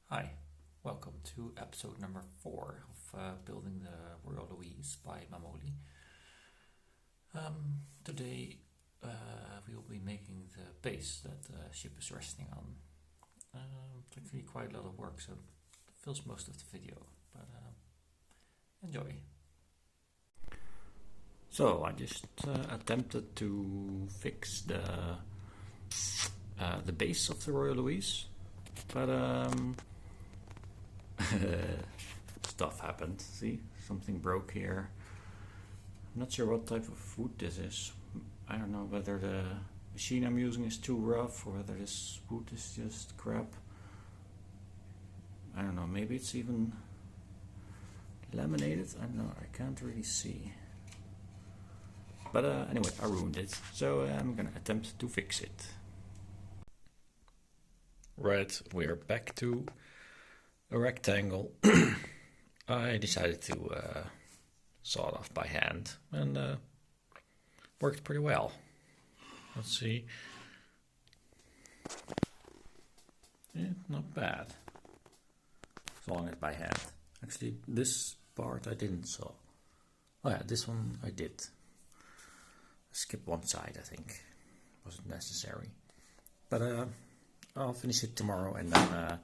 Hi, welcome to episode number 4 of Building the Royal Louise by Mamoli. Today we will be making the base that the ship is resting on. It's actually quite a lot of work, so it fills most of the video, but enjoy. So I just attempted to fix the base of the Royal Louise, but stuff happened. See, something broke here. I'm not sure what type of wood this is. I don't know whether the machine I'm using is too rough or whether this wood is just crap. I don't know, maybe it's even laminated. I don't know, I can't really see. But anyway, I ruined it, so I'm gonna attempt to fix it. Right, we're back to a rectangle. I decided to saw it off by hand and worked pretty well. Let's see. Yeah, not bad. Sawing it by hand. Actually, this part I didn't saw. Oh yeah, this one I did. I skipped one side, I think. Wasn't necessary. But I'll finish it tomorrow and then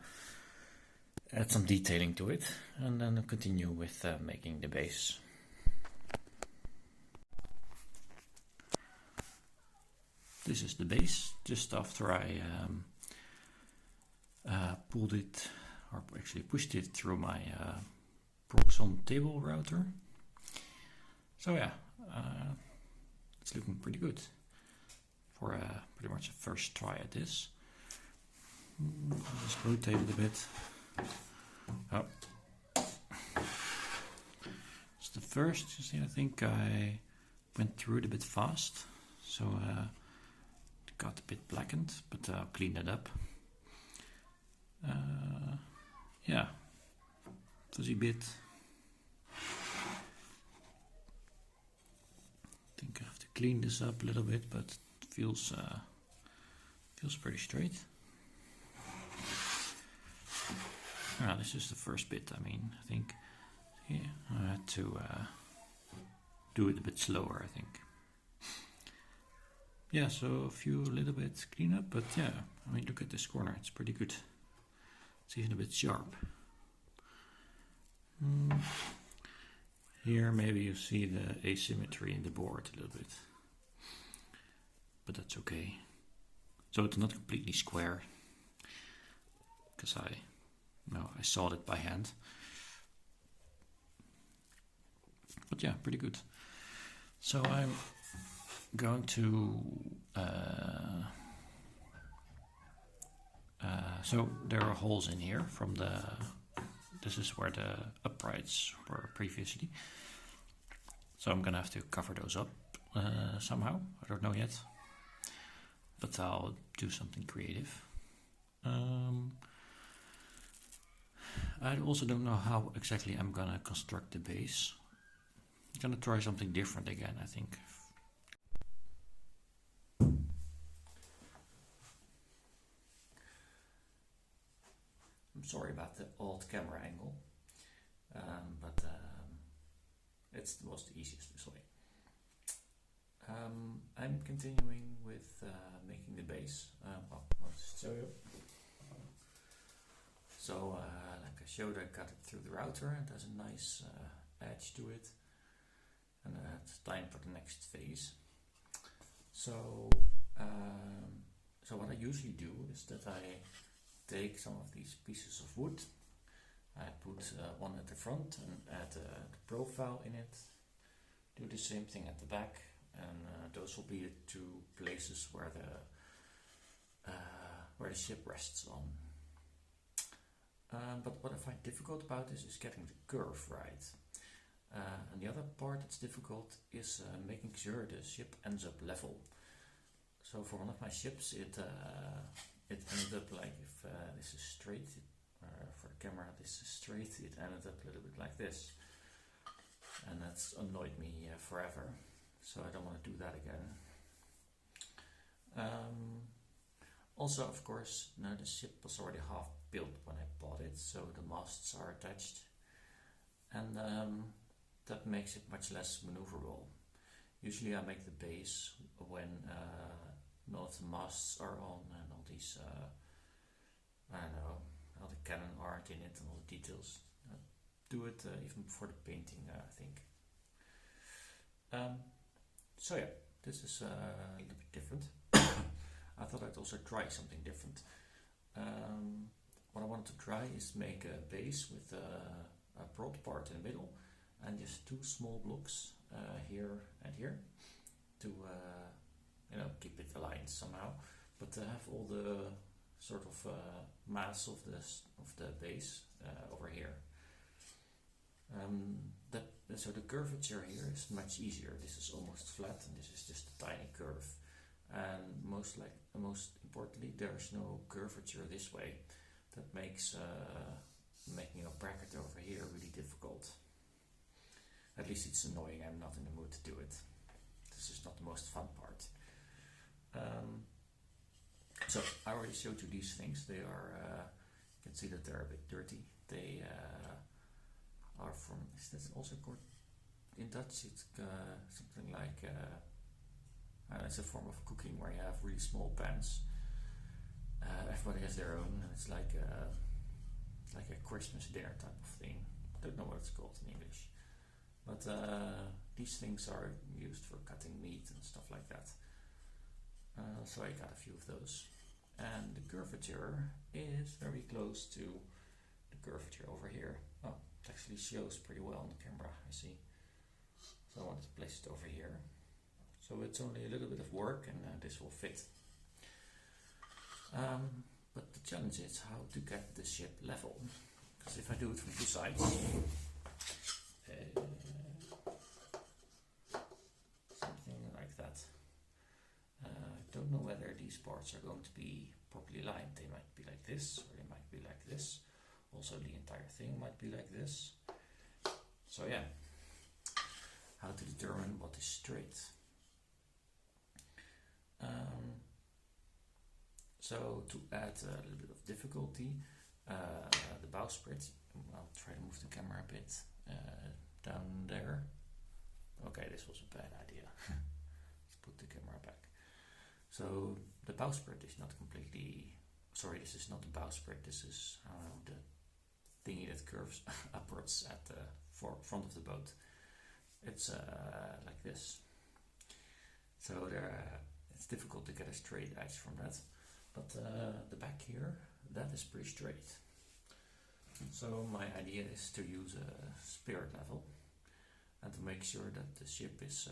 add some detailing to it, and then continue with making the base. This is the base, just after I pulled it, or actually pushed it through my Proxon table router. So yeah, it's looking pretty good for pretty much a first try at this. I'll just rotate it a bit. Oh. It's the first, you see, I think I went through it a bit fast, so it got a bit blackened, but I'll clean that up. Yeah, fuzzy bit. I think I have to clean this up a little bit, but it feels pretty straight. This is the first bit. I mean, I think I had to do it a bit slower, I think. Yeah, so a few little bit cleanup, but yeah, I mean, look at this corner, it's pretty good. It's even a bit sharp. Here maybe you see the asymmetry in the board a little bit, but that's okay. So it's not completely square, because I sawed it by hand. But yeah, pretty good. So I'm going to so there are holes in here from this is where the uprights were previously. So I'm gonna have to cover those up somehow. I don't know yet, but I'll do something creative. I also don't know how exactly I'm gonna construct the base. I'm gonna try something different again, I think. I'm sorry about the old camera angle, but it was the easiest this way. I'm continuing with making the base. I'll just show you. So, like I showed, I cut it through the router and there's a nice edge to it. And it's time for the next phase. So, so what I usually do is that I take some of these pieces of wood. I put one at the front and add the profile in it. Do the same thing at the back, and those will be the two places where the ship rests on. But what I find difficult about this is getting the curve right. And the other part that's difficult is making sure the ship ends up level. So for one of my ships, it ended up like, if this is straight, for the camera this is straight, it ended up a little bit like this. And that's annoyed me forever. So I don't want to do that again. Also, of course, now the ship was already half built when I bought it, so the masts are attached, and that makes it much less maneuverable. Usually I make the base when none of the masts are on and all these, I don't know, all the cannon aren't in it and all the details. Do it even before the painting, I think. So yeah, this is a little bit different. I thought I'd also try something different. What I wanted to try is make a base with a broad part in the middle and just two small blocks here and here to keep it aligned somehow, but to have all the sort of mass of the base over here. So the curvature here is much easier. This is almost flat, and this is just a tiny curve. And most importantly, there's no curvature this way. That makes making a bracket over here really difficult. At least it's annoying. I'm not in the mood to do it. This is not the most fun part. So I already showed you these things. They are, you can see that they're a bit dirty. They are from, is this also called, in Dutch it's something like, it's a form of cooking where you have really small pans. Everybody has their own, and it's like a Christmas dinner type of thing. I don't know what it's called in English. But these things are used for cutting meat and stuff like that. So I got a few of those. And the curvature is very close to the curvature over here. Oh, it actually shows pretty well on the camera, I see. So I wanted to place it over here. So it's only a little bit of work, and this will fit. But the challenge is how to get the ship level. Because if I do it from two sides, something like that. I don't know whether these parts are going to be properly aligned. They might be like this, or they might be like this. Also, the entire thing might be like this. So yeah, how to determine what is straight. So to add a little bit of difficulty, the bowsprit, I'll try to move the camera a bit down there. Okay, this was a bad idea. Let's put the camera back. So the bowsprit is not completely, sorry, this is not the bowsprit, this is the thingy that curves upwards at the front of the boat. It's like this. So it's difficult to get a straight edge from that. But the back here, that is pretty straight. So my idea is to use a spirit level and to make sure that the ship is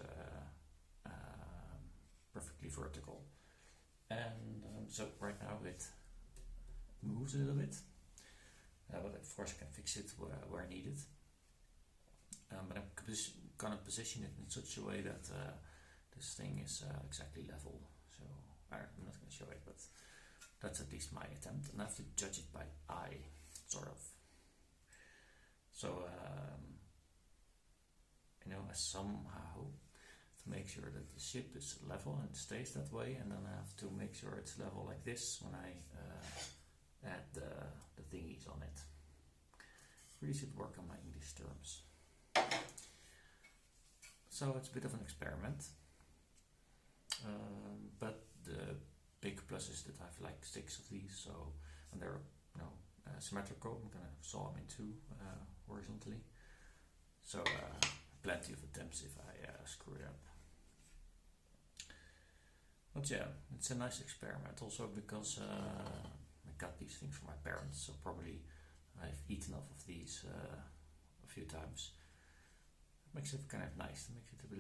perfectly vertical. And so right now it moves a little bit, but of course I can fix it where needed. But I'm gonna position it in such a way that this thing is exactly level. So I'm not gonna show it, but that's at least my attempt, and I have to judge it by eye, sort of. So, somehow to make sure that the ship is level and stays that way, and then I have to make sure it's level like this when I add the thingies on it. Really should work on my English terms. So it's a bit of an experiment, but the big plus is that I have like 6 of these, so, and they're symmetrical. I'm gonna saw them in 2 horizontally, so plenty of attempts if I screw it up. But yeah, it's a nice experiment also because I got these things from my parents, so probably I've eaten off of these a few times. It makes it kind of nice, it makes it a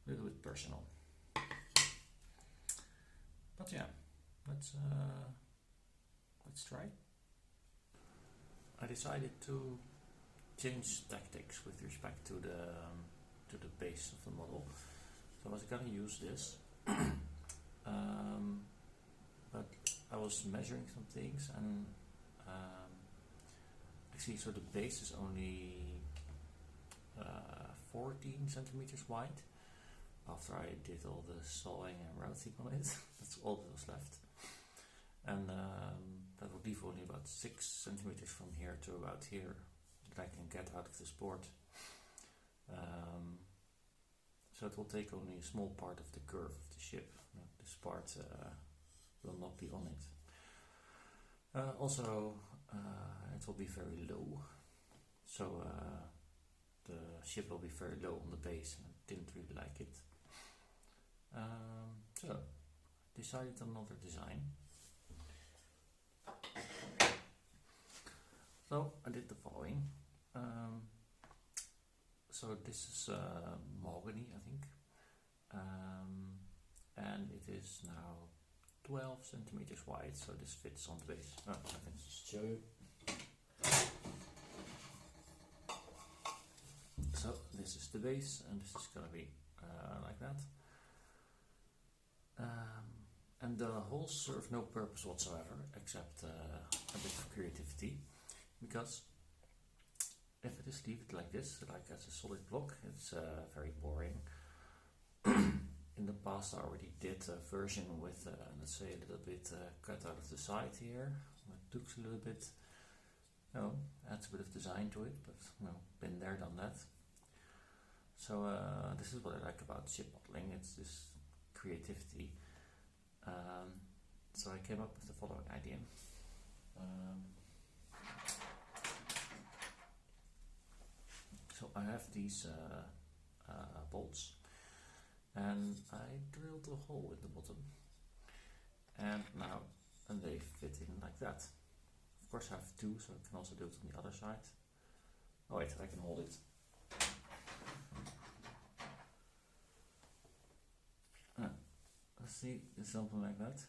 little bit personal. But yeah, let's try. I decided to change tactics with respect to the base of the model. So I was gonna use this, but I was measuring some things, and actually, so the base is only 14 centimeters wide. After I did all the sawing and routing on it, that's all that was left. and that will leave only about 6 centimeters from here to about here that I can get out of this board. So it will take only a small part of the curve of the ship. This part will not be on it. Also, it will be very low, so the ship will be very low on the base, and I didn't really like it. So, decided on another design. So, I did the following. So this is mahogany, I think, and it is now 12 centimeters wide, so this fits on the base. I can just show you. So this is the base, and this is gonna be like that. And the holes serve no purpose whatsoever, except a bit of creativity, because if I just leave it like this, like as a solid block, it's very boring. In the past I already did a version with, let's say, a little bit cut out of the side here. It looks a little bit, adds a bit of design to it, but been there, done that. So this is what I like about ship modeling, it's this creativity. So I came up with the following idea. So I have these bolts, and I drilled a hole in the bottom, and they fit in like that. Of course I have two, so I can also do it on the other side. Oh wait, I can hold it. Let's see, it's something like that.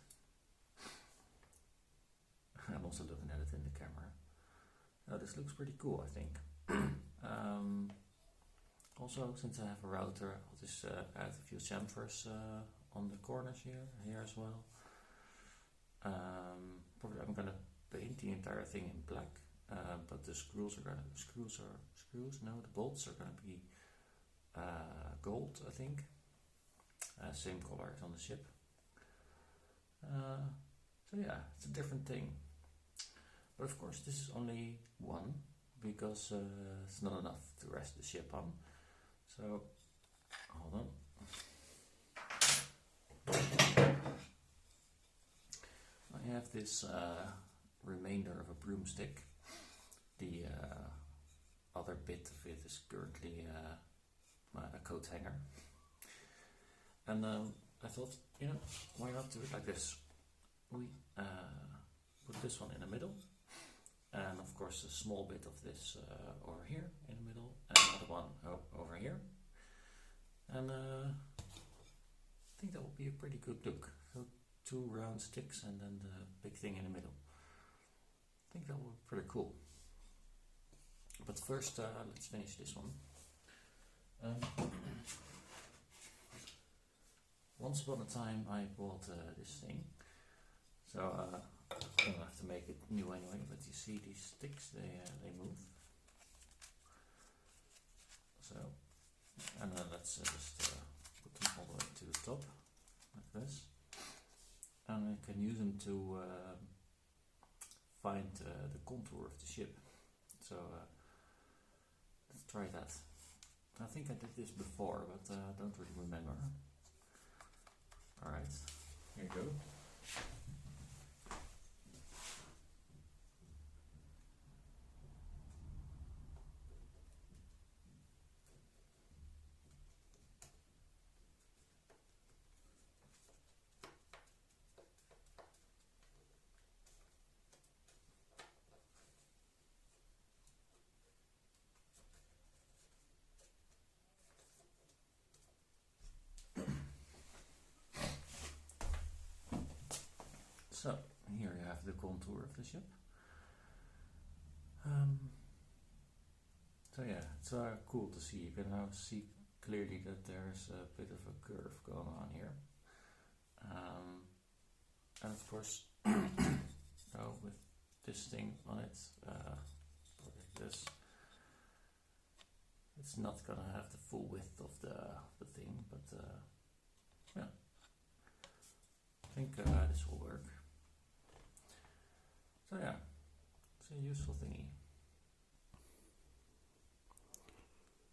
I'm also looking at it in the camera. Now this looks pretty cool, I think. Also, since I have a router, I'll just add a few chamfers on the corners here as well. Probably I'm gonna paint the entire thing in black, but the the bolts are gonna be gold, I think. Same color as on the ship. So yeah, it's a different thing. But of course, this is only one, because it's not enough to rest the ship on. So, hold on. I have this remainder of a broomstick. The other bit of it is currently a coat hanger. And I thought, why not do it like this? We put this one in the middle, and of course a small bit of this over here in the middle, and another one over here. And I think that will be a pretty good look. So 2 round sticks and then the big thing in the middle. I think that will be pretty cool. But first, let's finish this one. Once upon a time I bought this thing, so I don't have to make it new anyway, but you see these sticks, they move. So, and let's just put them all the way to the top, like this. And I can use them to find the contour of the ship. So let's try that. I think I did this before, but I don't really remember. Alright, here you go. So, here you have the contour of the ship. So yeah, it's cool to see. You can now see clearly that there's a bit of a curve going on here. And of course, with this thing on it, like this, it's not gonna have the full width of the thing, but yeah, I think this will work. So yeah, it's a useful thingy.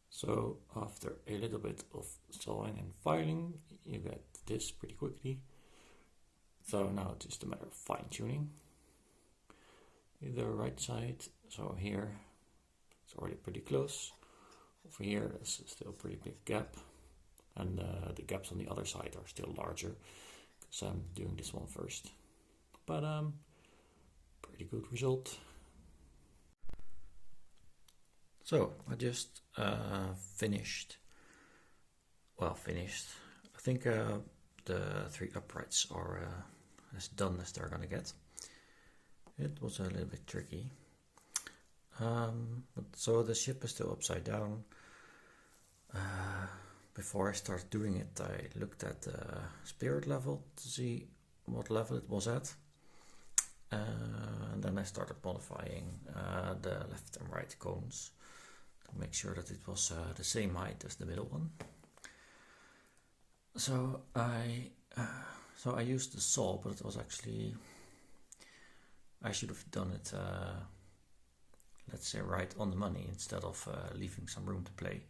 So after a little bit of sawing and filing, you get this pretty quickly. So now it's just a matter of fine tuning. The right side, so here it's already pretty close. Over here there's still a pretty big gap, and the gaps on the other side are still larger because I'm doing this one first. But pretty good result. So I just finished. I think the 3 uprights are as done as they're gonna get. It was a little bit tricky. But so the ship is still upside down. Before I started doing it, I looked at the spirit level to see what level it was at. And then I started modifying the left and right cones to make sure that it was the same height as the middle one. So I used the saw, but it was actually, I should have done it, let's say, right on the money instead of leaving some room to play,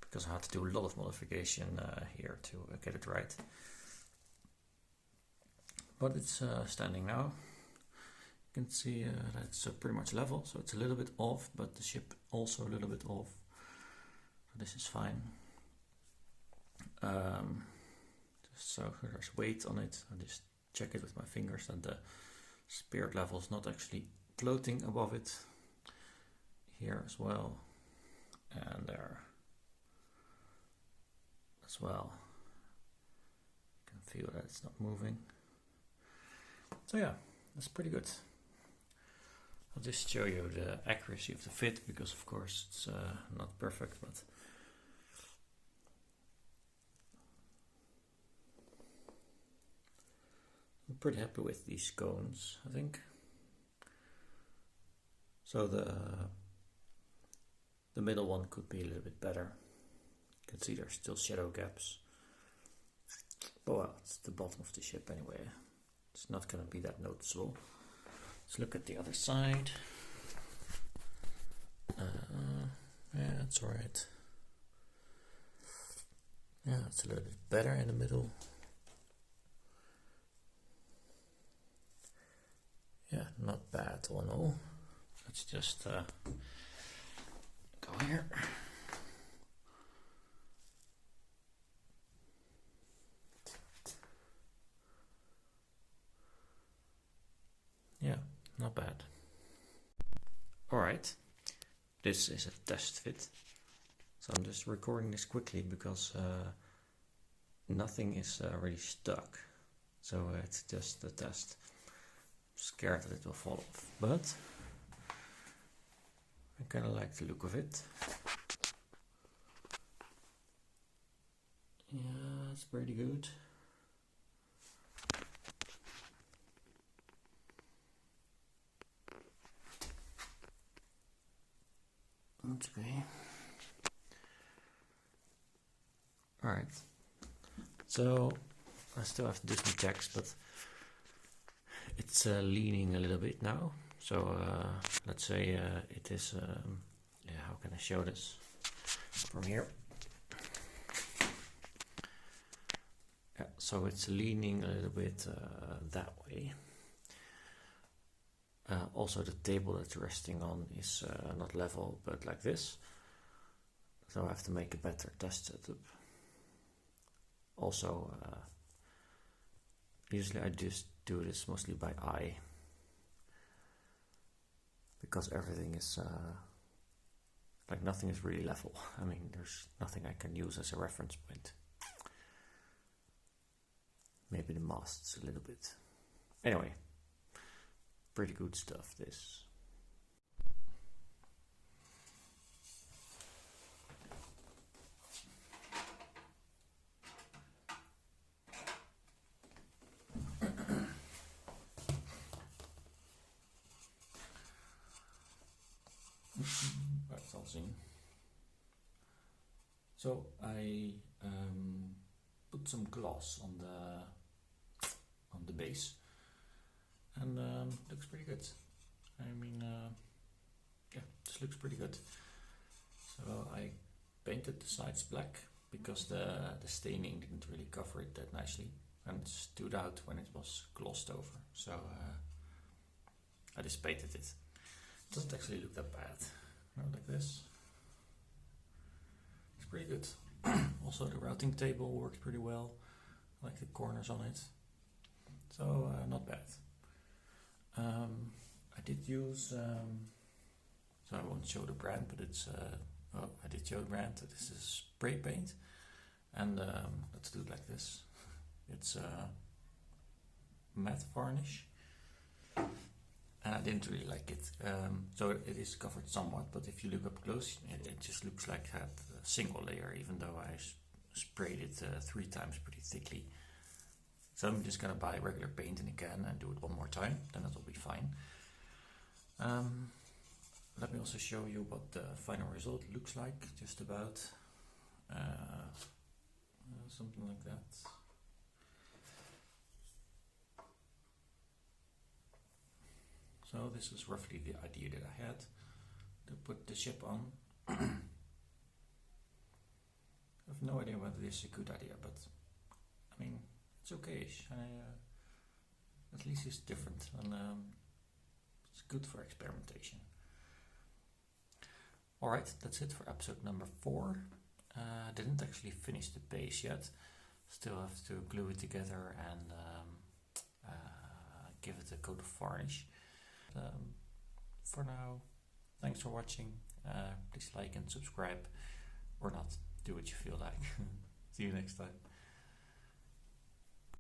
because I had to do a lot of modification here to get it right. But it's standing now. You can see that it's pretty much level, so it's a little bit off, but the ship also a little bit off. So this is fine. Just so there's weight on it, I just check it with my fingers that the spirit level is not actually floating above it. Here as well, and there as well. You can feel that it's not moving. So yeah, that's pretty good. I'll just show you the accuracy of the fit, because of course it's not perfect, but I'm pretty happy with these cones, I think. So the middle one could be a little bit better. You can see there's still shadow gaps. But well, it's the bottom of the ship anyway. It's not going to be that noticeable. Let's look at the other side. Yeah, it's alright. Yeah, it's a little bit better in the middle. Yeah, not bad all in all. Let's just go here. Yeah, not bad. Alright, this is a test fit. So I'm just recording this quickly because nothing is really stuck. So it's just a test. I'm scared that it will fall off, but I kind of like the look of it. Yeah, it's pretty good. That's okay. Alright. So I still have to do some checks, but it's leaning a little bit now. So let's say it is, yeah, how can I show this from here? Yeah, so it's leaning a little bit that way. Also the table it's resting on is not level, but like this. So I have to make a better test setup. Also, usually I just do this mostly by eye, because everything is like nothing is really level. I mean, there's nothing I can use as a reference point. Maybe the masts a little bit. Anyway, pretty good stuff this. That's all seen. So I put some gloss on the base, and looks pretty good. I mean, yeah, this looks pretty good. So I painted the sides black because the staining didn't really cover it that nicely, and it stood out when it was glossed over. So I just painted it. It doesn't actually look that bad. Like this. It's pretty good. Also, the routing table works pretty well. I like the corners on it. So not bad. I did use, so I won't show the brand, but it's, I did show the brand. This is spray paint, and let's do it like this. It's matte varnish, and I didn't really like it. So it is covered somewhat, but if you look up close, it just looks like it had a single layer, even though I sprayed it 3 times pretty thickly. So I'm just gonna buy regular paint in a can and do it one more time, then it'll be fine. Let me also show you what the final result looks like, just about. Something like that. So this is roughly the idea that I had to put the ship on. I have no idea whether this is a good idea, but I mean, it's okay-ish. At least it's different, and it's good for experimentation. Alright, that's it for episode number 4. I didn't actually finish the base yet. Still have to glue it together and give it a coat of varnish. For now, thanks for watching. Please like and subscribe, or not. Do what you feel like. See you next time.